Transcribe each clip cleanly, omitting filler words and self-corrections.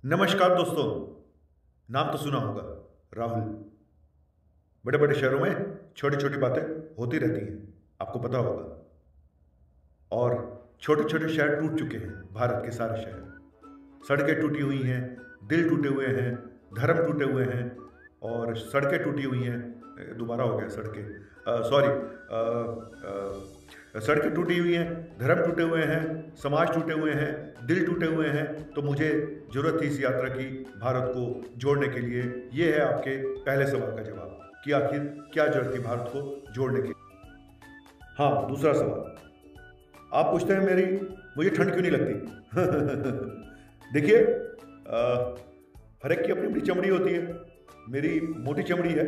नमस्कार दोस्तों। नाम तो सुना होगा, राहुल। बड़े बड़े शहरों में छोटी छोटी बातें होती रहती हैं, आपको पता होगा। और छोटे छोटे शहर टूट चुके हैं, भारत के सारे शहर। सड़कें टूटी हुई हैं, दिल टूटे हुए हैं, धर्म टूटे हुए हैं और सड़कें टूटी हुई हैं। दोबारा हो गया सड़कें, सॉरी। सड़कें टूटी हुई हैं, धर्म टूटे हुए हैं, समाज टूटे हुए हैं, दिल टूटे हुए हैं। तो मुझे ज़रूरत थी इस यात्रा की, भारत को जोड़ने के लिए। ये है आपके पहले सवाल का जवाब कि आखिर क्या जरूरत थी भारत को जोड़ने की। हाँ, दूसरा सवाल आप पूछते हैं मुझे ठंड क्यों नहीं लगती। देखिए, हर एक की अपनी अपनी चमड़ी होती है। मेरी मोटी चमड़ी है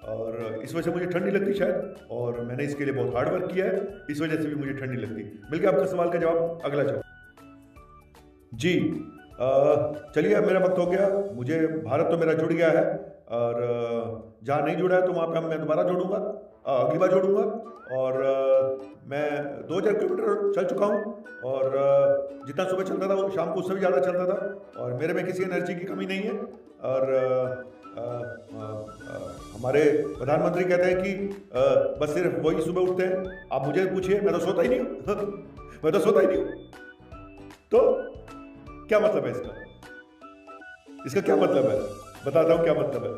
और इस वजह से मुझे ठंड नहीं लगती शायद, और मैंने इसके लिए बहुत हार्ड वर्क किया है, इस वजह से भी मुझे ठंड नहीं लगती। मिल गया आपका सवाल का जवाब। अगला जवाब जी। चलिए, अब मेरा वक्त हो गया। मुझे भारत तो मेरा जुड़ गया है, और जहाँ नहीं जुड़ा है तो वहाँ पे मैं दोबारा जोड़ूंगा, अगली बार जोड़ूंगा। और मैं 2000 किलोमीटर चल चुका हूँ, और जितना सुबह चलता था वो शाम को उससे भी ज़्यादा चलता था, और मेरे में किसी एनर्जी की कमी नहीं है। और हमारे प्रधानमंत्री कहते हैं कि बस सिर्फ वही सुबह उठते हैं। आप मुझे पूछिए, मैं तो सोता ही नहीं हूँ। मैं तो सोता ही नहीं हूँ। तो क्या मतलब है इसका क्या मतलब है, बताता हूँ क्या मतलब है।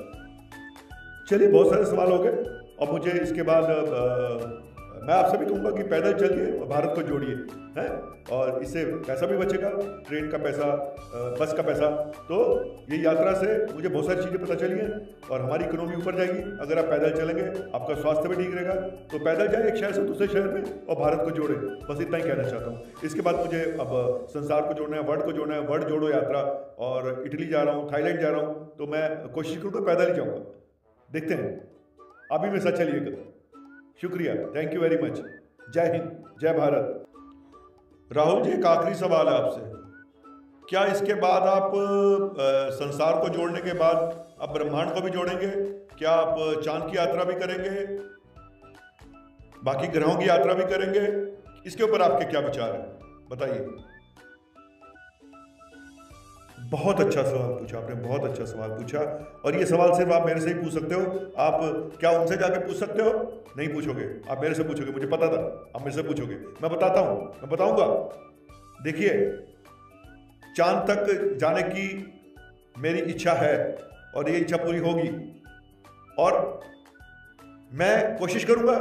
चलिए, बहुत सारे सवाल हो गए, और मुझे इसके बाद मैं आपसे भी कहूँगा कि पैदल चलिए और भारत को जोड़िए, हैं। और इससे पैसा भी बचेगा, ट्रेन का पैसा, बस का पैसा। तो ये यात्रा से मुझे बहुत सारी चीज़ें पता चली हैं, और हमारी इकोनॉमी ऊपर जाएगी अगर आप पैदल चलेंगे। आपका स्वास्थ्य भी ठीक रहेगा। तो पैदल जाए एक शहर से दूसरे शहर में और भारत को जोड़े, बस इतना ही कहना चाहता हूँ। इसके बाद मुझे अब संसार को जोड़ना है, वर्ल्ड को जोड़ना है, वर्ल्ड जोड़ो यात्रा। और इटली जा रहा हूँ, थाईलैंड जा रहा हूँ, तो मैं कोशिश करूँगा पैदल ही जाऊँगा। देखते हैं, आप भी मेरे साथ चलिएगा। शुक्रिया, थैंक यू वेरी मच। जय हिंद, जय भारत। राहुल जी, एक आखिरी सवाल है आपसे। क्या इसके बाद आप संसार को जोड़ने के बाद आप ब्रह्मांड को भी जोड़ेंगे? क्या आप चांद की यात्रा भी करेंगे, बाकी ग्रहों की यात्रा भी करेंगे? इसके ऊपर आपके क्या विचार हैं, बताइए। बहुत अच्छा सवाल पूछा आपने, बहुत अच्छा सवाल पूछा। और ये सवाल सिर्फ आप मेरे से ही पूछ सकते हो। आप क्या उनसे जाके पूछ सकते हो? नहीं पूछोगे, आप मेरे से पूछोगे। मुझे पता था आप मेरे से पूछोगे। मैं बताता हूं, मैं बताऊंगा। देखिए, चांद तक जाने की मेरी इच्छा है, और ये इच्छा पूरी होगी। और मैं कोशिश करूंगा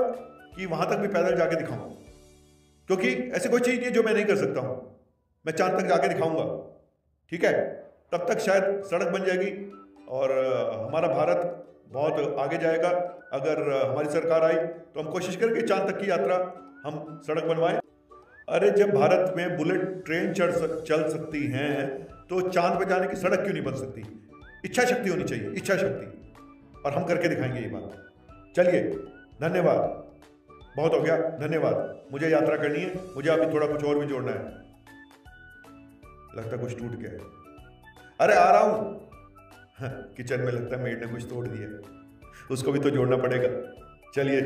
कि वहां तक भी पैदल जाके दिखाऊं, क्योंकि ऐसी कोई चीज नहीं है जो मैं नहीं कर सकता हूं। मैं चांद तक जाके दिखाऊंगा, ठीक है। तब तक शायद सड़क बन जाएगी, और हमारा भारत बहुत आगे जाएगा। अगर हमारी सरकार आई तो हम कोशिश करेंगे चांद तक की यात्रा हम सड़क बनवाएं। अरे, जब भारत में बुलेट ट्रेन चल सकती हैं, तो चांद पे जाने की सड़क क्यों नहीं बन सकती? इच्छा शक्ति होनी चाहिए, इच्छा शक्ति। और हम करके दिखाएंगे ये बात। चलिए, धन्यवाद, बहुत हो गया, धन्यवाद। मुझे यात्रा करनी है, मुझे अभी थोड़ा कुछ और भी जोड़ना है। लगता कुछ टूट गया है। अरे, आ रहा हूं। किचन में लगता है मेड ने कुछ तोड़ दिया, उसको भी तो जोड़ना पड़ेगा। चलिए।